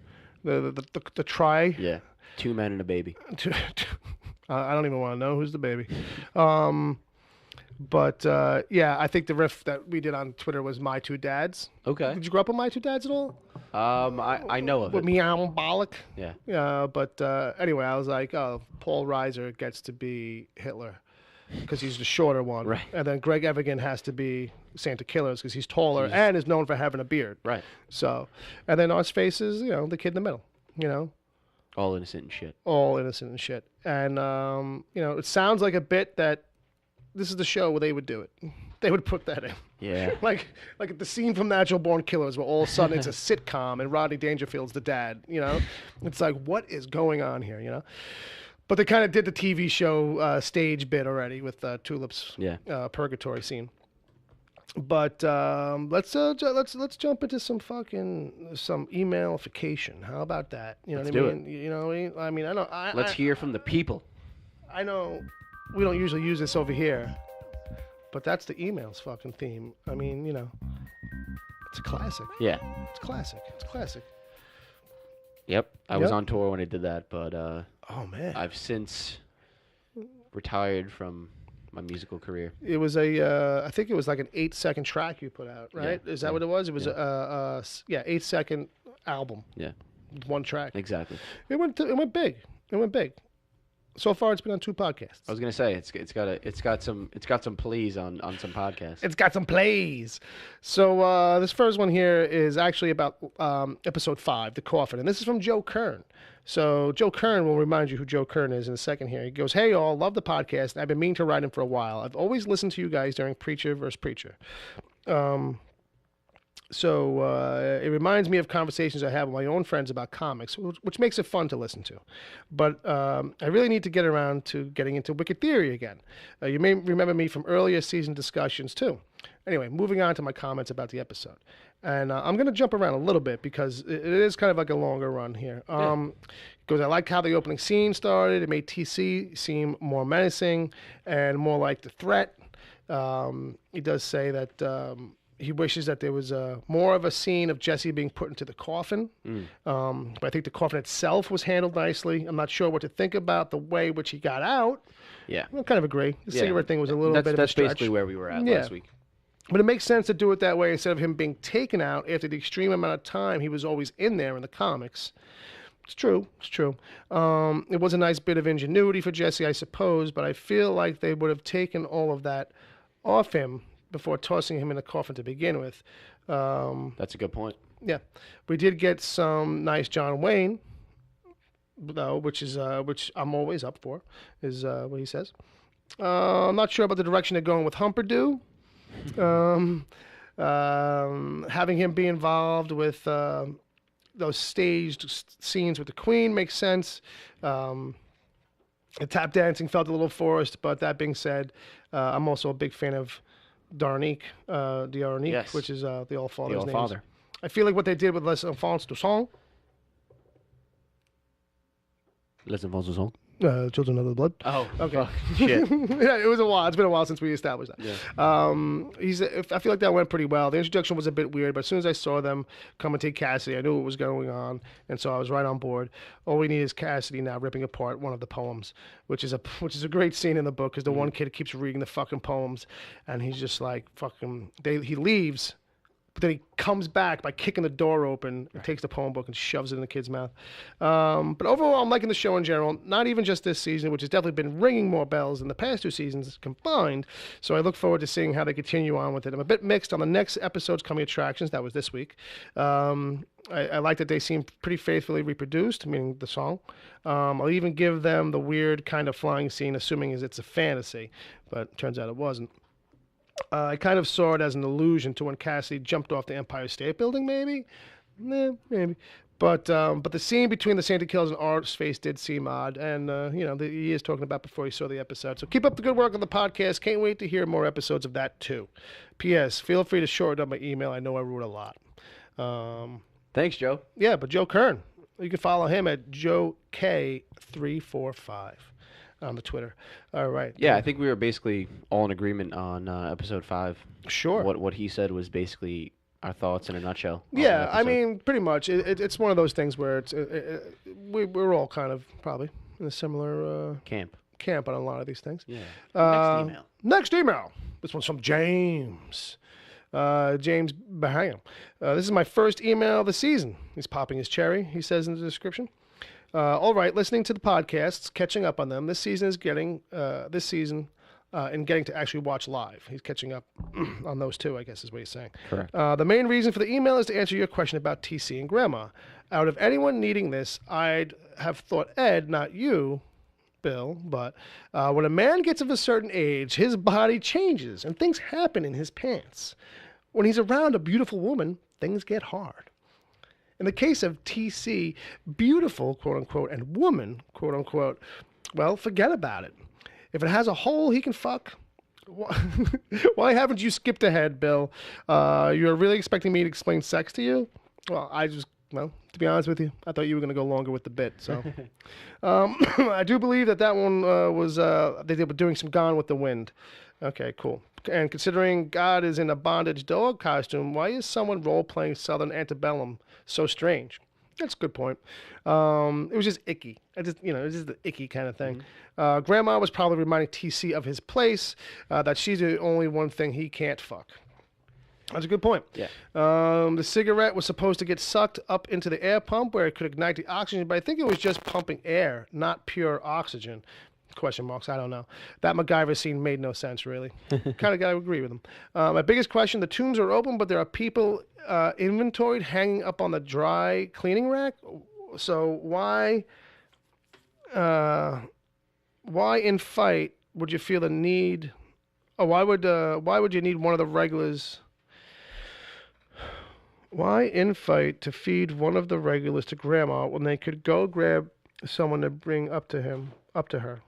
The try. Yeah. 2 men and a baby. I don't even want to know who's the baby. But yeah, I think the riff that we did on Twitter was My Two Dads. Okay. Did you grow up with My Two Dads at all? I know of it. With Meow Bollock. Yeah. But anyway, I was like, oh, Paul Reiser gets to be Hitler because he's the shorter one. Right. And then Greg Evigan has to be Santa Killers because he's taller and is known for having a beard. Right. So, and then Ozface is, the kid in the middle, All innocent and shit. All innocent and shit. And, it sounds like a bit that this is the show where they would do it. They would put that in. Yeah. like the scene from Natural Born Killers where all of a sudden it's a sitcom and Rodney Dangerfield's the dad, It's like, what is going on here, But they kind of did the TV show stage bit already with Tulip's purgatory scene. But let's jump into some emailification. How about that? Let's I do mean? I mean, I know. Let's hear from the people. I know we don't usually use this over here, but that's the emails fucking theme. I mean, it's a classic. Yeah. It's classic. It's classic. Yep. I was on tour when I did that, but oh man, I've since retired from my musical career. It was I think it was like an 8-second track you put out, right? Yeah. Is that what it was? It was 8-second album. Yeah. One track. Exactly. It went big. It went big. So far, it's been on 2 podcasts. I was gonna say it's got some plays on some podcasts. It's got some plays. So this first one here is actually about episode 5, The Coffin, and this is from Joe Kern. So Joe Kern will remind you who Joe Kern is in a second here. He goes, "Hey all, love the podcast. And I've been meaning to write him for a while. I've always listened to you guys during Preacher versus Preacher. So it reminds me of conversations I have with my own friends about comics, which makes it fun to listen to. But I really need to get around to getting into Wicked Theory again. You may remember me from earlier season discussions too. Anyway, moving on to my comments about the episode. And I'm going to jump around a little bit because it is kind of like a longer run here. Because I liked how the opening scene started. It made TC seem more menacing and more like the threat. He does say that... he wishes that there was more of a scene of Jesse being put into the coffin. But I think the coffin itself was handled nicely. I'm not sure what to think about the way which he got out. Yeah. I kind of agree. The cigarette thing was a little bit of a stretch. That's basically where we were at last week. But it makes sense to do it that way instead of him being taken out after the extreme amount of time he was always in there in the comics. It's true. It's true. It was a nice bit of ingenuity for Jesse, I suppose, but I feel like they would have taken all of that off him before tossing him in the coffin to begin with. That's a good point. Yeah. We did get some nice John Wayne, though, which I'm always up for, is what he says. I'm not sure about the direction they're going with Humperdoo. Having him be involved with those staged scenes with the Queen makes sense. The tap dancing felt a little forced, but that being said, I'm also a big fan of Darnique, Darnique, Yes. which is the All Father's The All names. Father. I feel like what they did with Les Enfants du Sang, Les Enfants du Sang. Children of the Blood. Oh, Okay. fuck. Shit. Yeah, it was a while. It's been a while since we established that. Yeah. I feel like that went pretty well. The introduction was a bit weird, but as soon as I saw them come and take Cassidy, I knew what was going on, and so I was right on board. All we need is Cassidy now ripping apart one of the poems, which is a great scene in the book, because the one kid keeps reading the fucking poems, and he's just like fucking. He leaves. But then he comes back by kicking the door open and takes the poem book and shoves it in the kid's mouth. But overall, I'm liking the show in general. Not even just this season, which has definitely been ringing more bells than the past 2 seasons combined. So I look forward to seeing how they continue on with it. I'm a bit mixed on the next episode's coming attractions. That was this week. I like that they seem pretty faithfully reproduced, meaning the song. I'll even give them the weird kind of flying scene, assuming it's a fantasy. But it turns out it wasn't. I kind of saw it as an allusion to when Cassidy jumped off the Empire State Building, maybe. Maybe. But the scene between the Santa Kills and Art's face did seem odd, and he is talking about before he saw the episode. So keep up the good work on the podcast. Can't wait to hear more episodes of that too. P.S. Feel free to shorten up my email. I know I wrote a lot. Thanks, Joe. Yeah, but Joe Kern. You can follow him at JoeK345 on the Twitter. All right. Yeah, I think we were basically all in agreement on episode 5. Sure. What he said was basically our thoughts in a nutshell. on Yeah, the I episode. mean, pretty much. It's one of those things where we're all kind of probably in a similar Camp. camp on a lot of these things. Yeah. Uh, Next email. Next email. This one's from James. James Baham. This is my first email of the season. He's popping his cherry, he says in the description. All right, listening to the podcasts, catching up on them. This season and getting to actually watch live. He's catching up on those two, I guess is what he's saying. Correct. The main reason for the email is to answer your question about TC and Grandma. Out of anyone needing this, I'd have thought Ed, not you, Bill, but when a man gets of a certain age, his body changes and things happen in his pants. When he's around a beautiful woman, things get hard. In the case of TC, beautiful, quote unquote, and woman, quote unquote, well, forget about it. If it has a hole he can fuck, why haven't you skipped ahead, Bill? You're really expecting me to explain sex to you? Well, to be honest with you, I thought you were going to go longer with the bit. So, I do believe that one was they were doing some Gone with the Wind. Okay, cool. And considering God is in a bondage dog costume, why is someone role-playing Southern antebellum so strange? That's a good point. It was just icky. It was just the icky kind of thing. Grandma was probably reminding TC of his place, that she's the only one thing he can't fuck. That's a good point. Yeah. The cigarette was supposed to get sucked up into the air pump where it could ignite the oxygen, but I think it was just pumping air, not pure oxygen. Question marks, I don't know. That MacGyver scene made no sense, really. Kind of got to agree with him. My biggest question, the tombs are open, but there are people inventoried hanging up on the dry cleaning rack. So why in fight would you feel the need, or why would you need one of the regulars? Why in fight to feed one of the regulars to Grandma when they could go grab someone to bring up to her?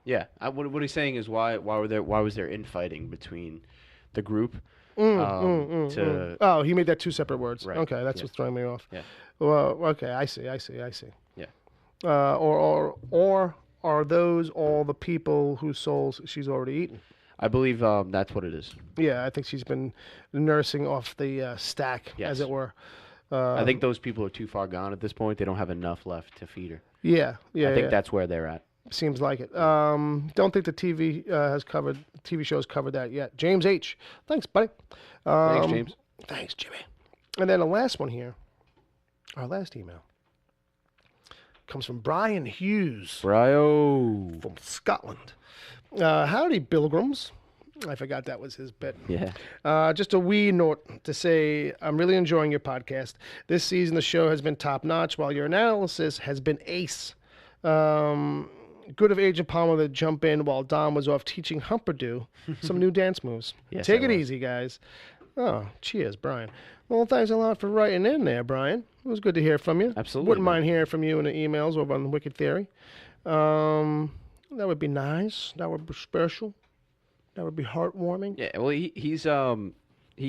Yeah. What he's saying is why was there infighting between the group? Oh, he made that 2 separate words. Right. Okay, that's Yeah. what's throwing me off. Yeah. Well, okay, I see. Yeah. Or are those all the people whose souls she's already eaten? I believe that's what it is. Yeah, I think she's been nursing off the stack, Yes. as it were. I think those people are too far gone at this point. They don't have enough left to feed her. Yeah. I think that's where they're at. Seems like it. Don't think the TV show has covered that yet. James H. Thanks, buddy. Thanks, James. Thanks, Jimmy. And then the last one here, our last email, comes from Brian Hughes Bryo. from Scotland. Howdy, Pilgrims. I forgot that was his bit. Yeah. Just a wee note to say I'm really enjoying your podcast. This season the show has been top-notch, while your analysis has been ace. Good of Agent Palmer to jump in while Dom was off teaching Humperdoo some new dance moves. Yes, Take I it was. easy, guys. Oh, cheers, Brian. Well, thanks a lot for writing in there, Brian. It was good to hear from you. Absolutely, Wouldn't man. mind hearing from you in the emails over on Wicked Theory. That would be nice. That would be special. That would be heartwarming. Yeah, well, he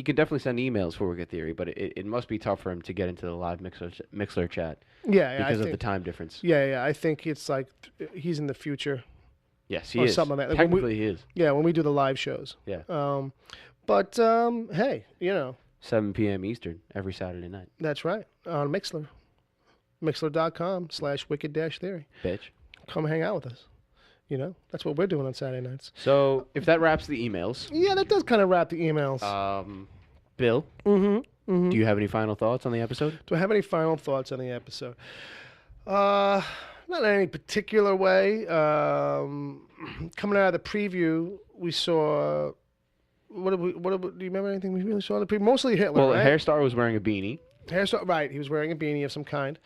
can definitely send emails for Wicked Theory, but it must be tough for him to get into the live Mixler chat Yeah, because I of the think, time difference. Yeah, I think it's like he's in the future. Yes, he Or is. something like that. Like when Technically, he is. Yeah, when we do the live shows. Yeah. But hey, 7 p.m. Eastern every Saturday night. that's right. On Mixler. Mixler.com/wicked-theory. Bitch. Come hang out with us. That's what we're doing on Saturday nights. So if that wraps the emails, Yeah, that does kind of wrap the emails. Bill, Mm-hmm. do you have any final thoughts on the episode? Do I have any final thoughts on the episode? Not in any particular way. Coming out of the preview, we saw. Do you remember anything we really saw in the preview? Mostly Hitler. Well, right? Hairstar was wearing a beanie. Hairstar, right? He was wearing a beanie of some kind,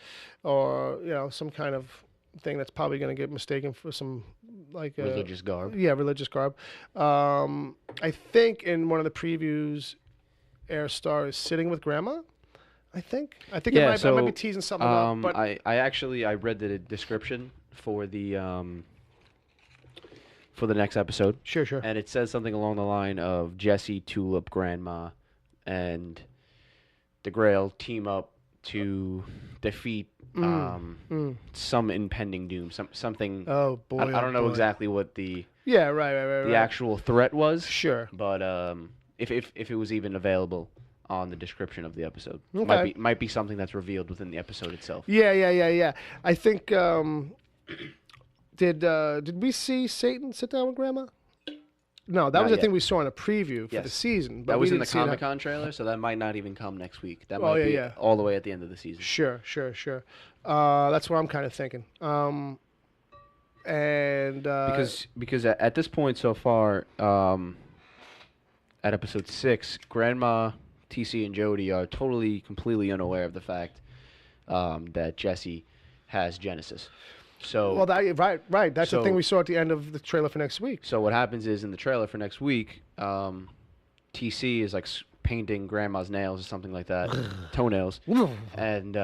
or some kind of thing that's probably going to get mistaken for some Religious garb. Yeah, religious garb. I think in one of the previews, Hairstar is sitting with Grandma. I think I might be teasing something up. But I read the description for the next episode. Sure. And it says something along the line of Jesse, Tulip, Grandma, and the Grail team up to defeat some impending doom, something. Oh boy! I don't know exactly what the right. actual threat was. Sure. But if it was even available on the description of the episode, Okay. might be something that's revealed within the episode itself. Yeah. I think did we see Satan sit down with Grandma? No, that Not was the yet. thing we saw in a preview for the Yes. season. But That was we in the didn't see it. Comic-Con trailer, so that might not even come next week. That Oh, might be yeah. all the way at the end of the season. Sure. That's what I'm kind of thinking. Because at this point so far, at episode 6, Grandma, TC, and Jody are completely unaware of the fact that Jesse has Genesis. So right. That's the so- thing we saw at the end of the trailer for next week. So what happens is in the trailer for next week, TC is like painting Grandma's nails or something like that, toenails, and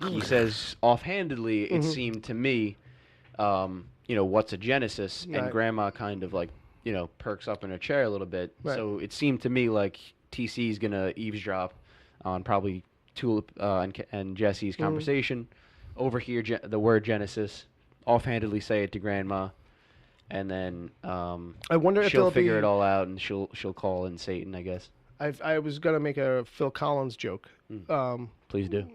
he says offhandedly, "It seemed to me, what's a Genesis?" And Right. Grandma kind of like perks up in her chair a little bit. Right. So it seemed to me like TC is gonna eavesdrop on probably Tulip and Jesse's conversation. Overhear the word Genesis, offhandedly say it to Grandma, and then I wonder if she'll there'll figure be, it all out, and she'll call in Satan, I guess. I was gonna make a Phil Collins joke. Please do.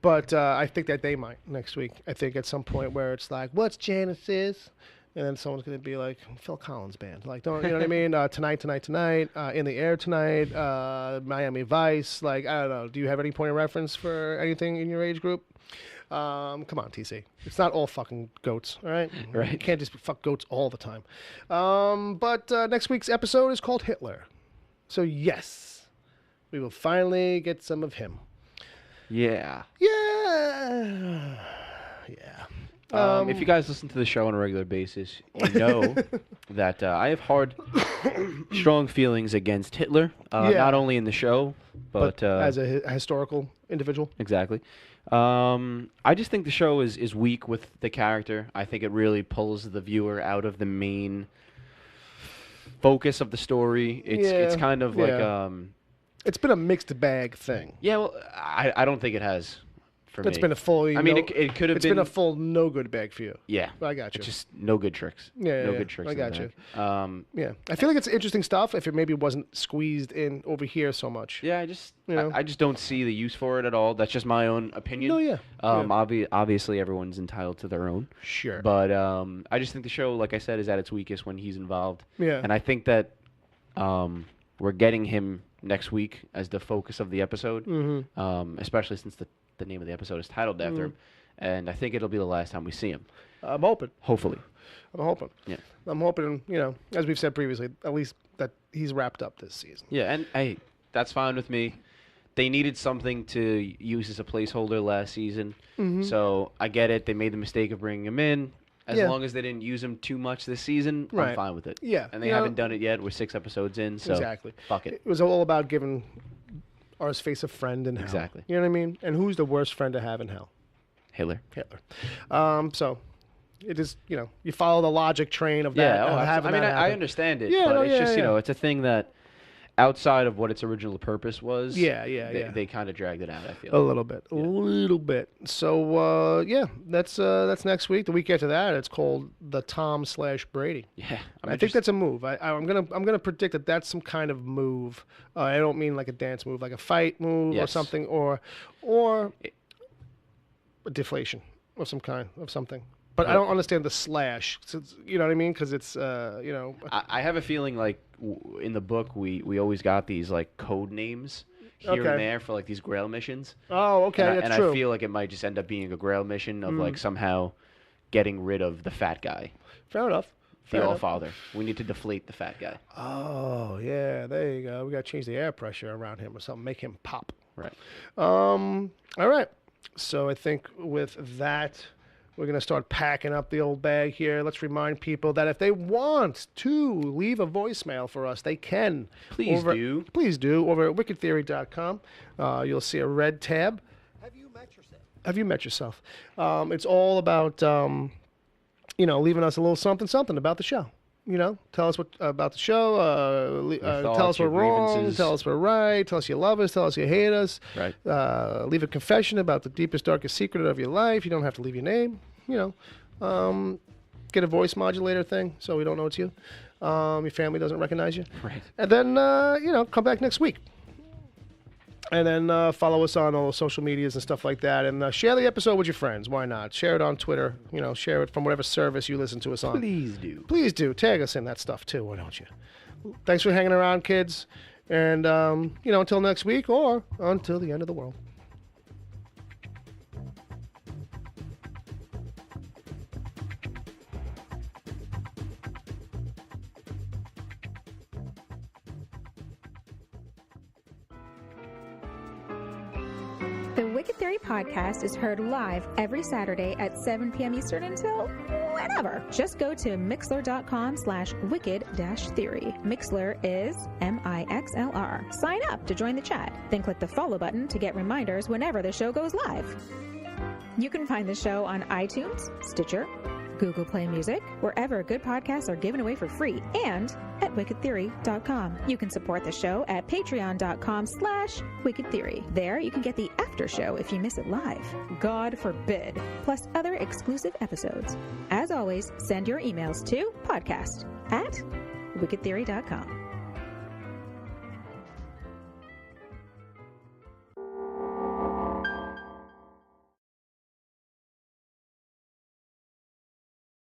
But I think that they might next week. I think at some point where it's like, what's Genesis? And then someone's going to be like, Phil Collins band. Like, don't, you know what I mean? Tonight, In the Air Tonight, Miami Vice. Like, I don't know. Do you have any point of reference for anything in your age group? Come on, TC. It's not all fucking goats, all right? Right. You can't just fuck goats all the time. But next week's episode is called Hitler. So, yes, we will finally get some of him. Yeah. Yeah. If you guys listen to the show on a regular basis, you know that I have strong feelings against Hitler. Not only in the show, but as a historical individual. Exactly. I just think the show is weak with the character. I think it really pulls the viewer out of the main focus of the story. It's kind of like it's been a mixed bag thing. yeah. Well, I don't think it has for me. It's been a full. I mean, it could have It's been a full no good bag for you. yeah. I got you. It's just no good tricks. No good tricks. I in the got you. bag. Yeah, I feel like it's interesting stuff. If it maybe wasn't squeezed in over here so much. Yeah, I just don't see the use for it at all. That's just my own opinion. No, yeah. Obviously, everyone's entitled to their own. Sure. But I just think the show, like I said, is at its weakest when he's involved. Yeah. And I think that we're getting him next week as the focus of the episode, especially since the name of the episode is titled after him. And I think it'll be the last time we see him. I'm hoping. Hopefully. I'm hoping. Yeah. I'm hoping. As we've said previously, at least that he's wrapped up this season. Yeah, and hey, that's fine with me. They needed something to use as a placeholder last season, so I get it. They made the mistake of bringing him in. As long as they didn't use him too much this season, I'm fine with it. Yeah, And they haven't done it yet. We're 6 episodes in, so Exactly. fuck it. It was all about giving ours face a friend in hell. Exactly. You know what I mean? And who's the worst friend to have in hell? Hitler. Hitler. So It is, you follow the logic train of that. I mean, I understand it, Yeah, but no, it's yeah, just, yeah. it's a thing that outside of what its original purpose was, they kind of dragged it out, I feel. A little bit. So, that's next week. The week after that, it's called the Tom/Brady. Yeah. I think that's a move. I'm gonna predict that that's some kind of move. I don't mean like a dance move, like a fight move or Yes. something, or a deflation of some kind of something. But I don't understand the slash. You know what I mean? Because it's I have a feeling like in the book we always got these like code names here Okay. and there for like these Grail missions. Oh, okay, And, that's I true. feel like it might just end up being a Grail mission of like somehow getting rid of the fat guy, Fair enough. the All-Father. We need to deflate the fat guy. Oh, yeah, there you go. We got to change the air pressure around him or something, make him pop. Right. All right. So I think with that, we're going to start packing up the old bag here. Let's remind people that if they want to leave a voicemail for us, they can. Please do. Please do. Over at wickedtheory.com, you'll see a red tab. Have you met yourself? Have you met yourself? It's all about, leaving us a little something about the show. Tell us what about the show. Tell thoughts, us we're your wrong. grievances. Tell us we're right. Tell us you love us. Tell us you hate us. Right. Leave a confession about the deepest, darkest secret of your life. You don't have to leave your name. Get a voice modulator thing so we don't know it's you. Your family doesn't recognize you. Right. And then come back next week. And then follow us on all the social medias and stuff like that. And share the episode with your friends. Why not? Share it on Twitter. Share it from whatever service you listen to us on. Please do. Please do. Tag us in that stuff, too. Why don't you? Thanks for hanging around, kids. And, until next week or until the end of the world. The Wicked Theory podcast is heard live every Saturday at 7 p.m. Eastern until whenever. Just go to mixler.com/wicked-theory. Mixler is MIXLR. Sign up to join the chat. Then click the follow button to get reminders whenever the show goes live. You can find the show on iTunes, Stitcher, Google Play Music, wherever good podcasts are given away for free, and at wickedtheory.com. You can support the show at patreon.com/wickedtheory. There you can get the after show if you miss it live. God forbid. Plus other exclusive episodes. As always, send your emails to podcast@wickedtheory.com.